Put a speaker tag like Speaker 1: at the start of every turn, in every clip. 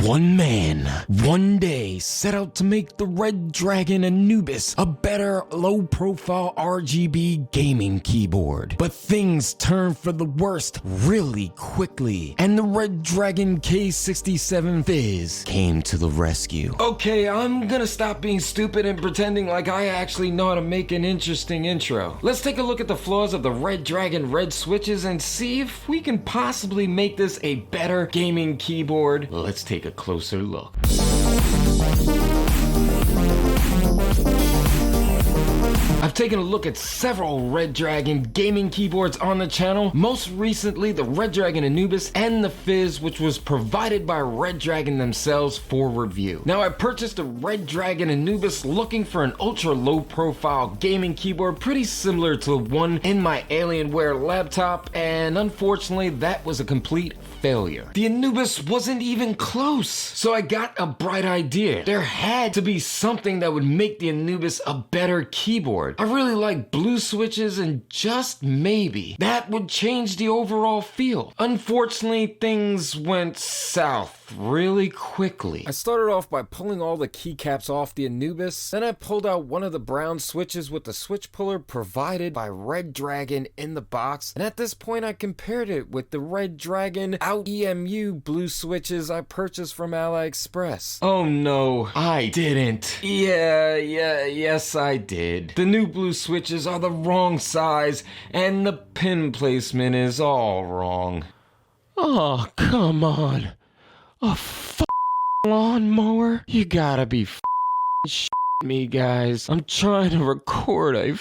Speaker 1: One man, one day, set out to make the Redragon Anubis a better low-profile RGB gaming keyboard. But things turned for the worst really quickly, and the Redragon K617 Fizz came to the rescue. Okay, I'm gonna stop being stupid and pretending like I actually know how to make an interesting intro. Let's take a look at the flaws of the Redragon Red Switches and see if we can possibly make this a better gaming keyboard. Let's take a closer look. I've taken a look at several Redragon gaming keyboards on the channel, most recently the Redragon Anubis and the Fizz, which was provided by Redragon themselves for review. Now, I purchased a Redragon Anubis looking for an ultra low profile gaming keyboard pretty similar to the one in my Alienware laptop, and unfortunately that was a complete failure. The Anubis wasn't even close, so I got a bright idea. There had to be something that would make the Anubis a better keyboard. I really like blue switches, and just maybe that would change the overall feel. Unfortunately, things went south really quickly. I started off by pulling all the keycaps off the Anubis, then I pulled out one of the brown switches with the switch puller provided by Redragon in the box, and at this point I compared it with the Redragon Outemu blue switches I purchased from AliExpress. Oh no, I didn't. Yes I did. The new blue switches are the wrong size, and the pin placement is all wrong. Oh, come on. A lawnmower? You gotta be me, guys. I'm trying to record a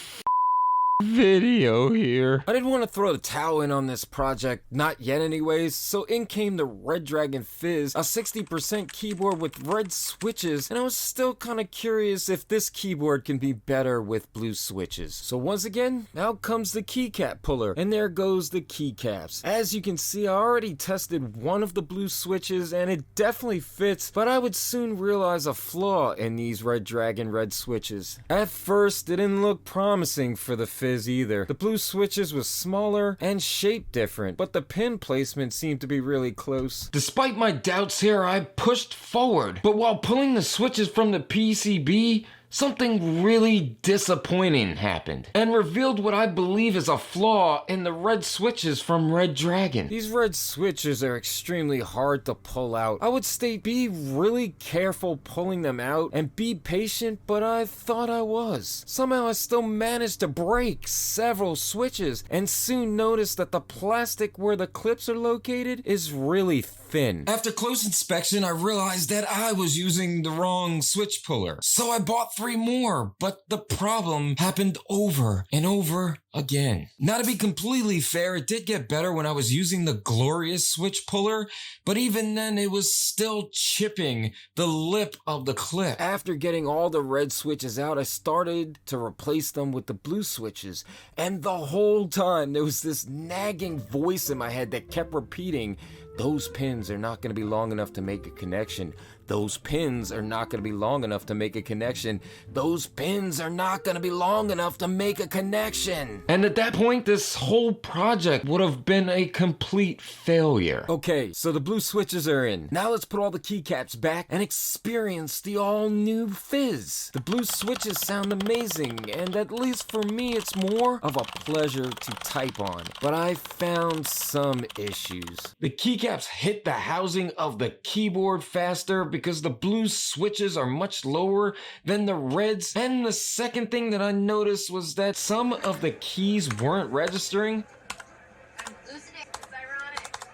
Speaker 1: video here. I didn't want to throw the towel in on this project, not yet anyways, so in came the Redragon Fizz, a 60% keyboard with red switches, and I was still kind of curious if this keyboard can be better with blue switches. So once again, out comes the keycap puller, and there goes the keycaps. As you can see, I already tested one of the blue switches, and it definitely fits, but I would soon realize a flaw in these Redragon red switches. At first, it didn't look promising for the Fizz either. The blue switches was smaller and shaped different, but the pin placement seemed to be really close. Despite my doubts here, I pushed forward, but while pulling the switches from the PCB, something really disappointing happened and revealed what I believe is a flaw in the red switches from Redragon. These red switches are extremely hard to pull out. I would state be really careful pulling them out and be patient, but I thought I was. Somehow I still managed to break several switches and soon noticed that the plastic where the clips are located is really thin. After close inspection, I realized that I was using the wrong switch puller, so I bought 3 more, but the problem happened over and over again. Now, to be completely fair, it did get better when I was using the glorious switch puller, but even then it was still chipping the lip of the clip. After getting all the red switches out, I started to replace them with the blue switches, and the whole time there was this nagging voice in my head that kept repeating, "Those pins are not going to be long enough to make a connection. Those pins are not going to be long enough to make a connection. Those pins are not going to be long enough to make a connection." And at that point, this whole project would have been a complete failure. Okay, so the blue switches are in. Now let's put all the keycaps back and experience the all-new Fizz. The blue switches sound amazing, and at least for me, it's more of a pleasure to type on. But I found some issues. The keycaps hit the housing of the keyboard faster because the blue switches are much lower than the reds, and the second thing that I noticed was that some of the keys weren't registering.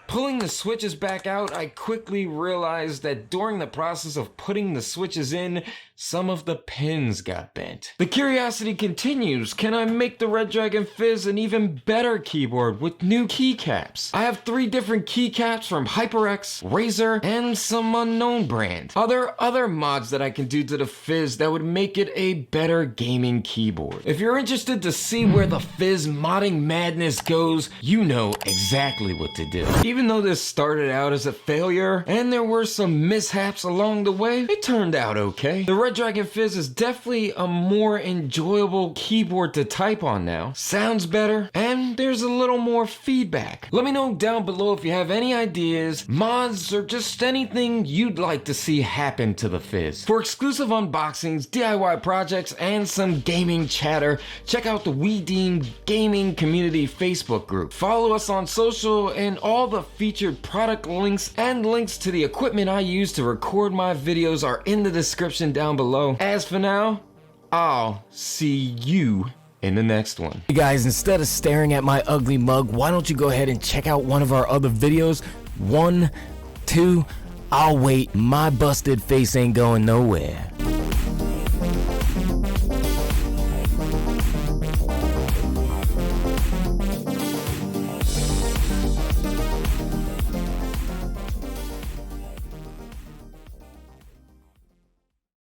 Speaker 1: Pulling the switches back out, I quickly realized that during the process of putting the switches in, some of the pins got bent. The curiosity continues. Can I make the Redragon Fizz an even better keyboard with new keycaps? I have 3 different keycaps from HyperX, Razer, and some unknown brand. Are there other mods that I can do to the Fizz that would make it a better gaming keyboard? If you're interested to see where the Fizz modding madness goes, you know exactly what to do. Even Even though this started out as a failure and there were some mishaps along the way, it turned out okay. The Redragon Fizz is definitely a more enjoyable keyboard to type on now. Sounds better, and there's a little more feedback. Let me know down below if you have any ideas, mods, or just anything you'd like to see happen to the Fizz. For exclusive unboxings, DIY projects, and some gaming chatter, check out the We Deem gaming community Facebook group. Follow us on social, and all the featured product links and links to the equipment I use to record my videos are in the description down below. As for now, I'll see you in the next one.
Speaker 2: Hey guys, instead of staring at my ugly mug, why don't you go ahead and check out one of our other videos? 1, 2, I'll wait. My busted face ain't going nowhere.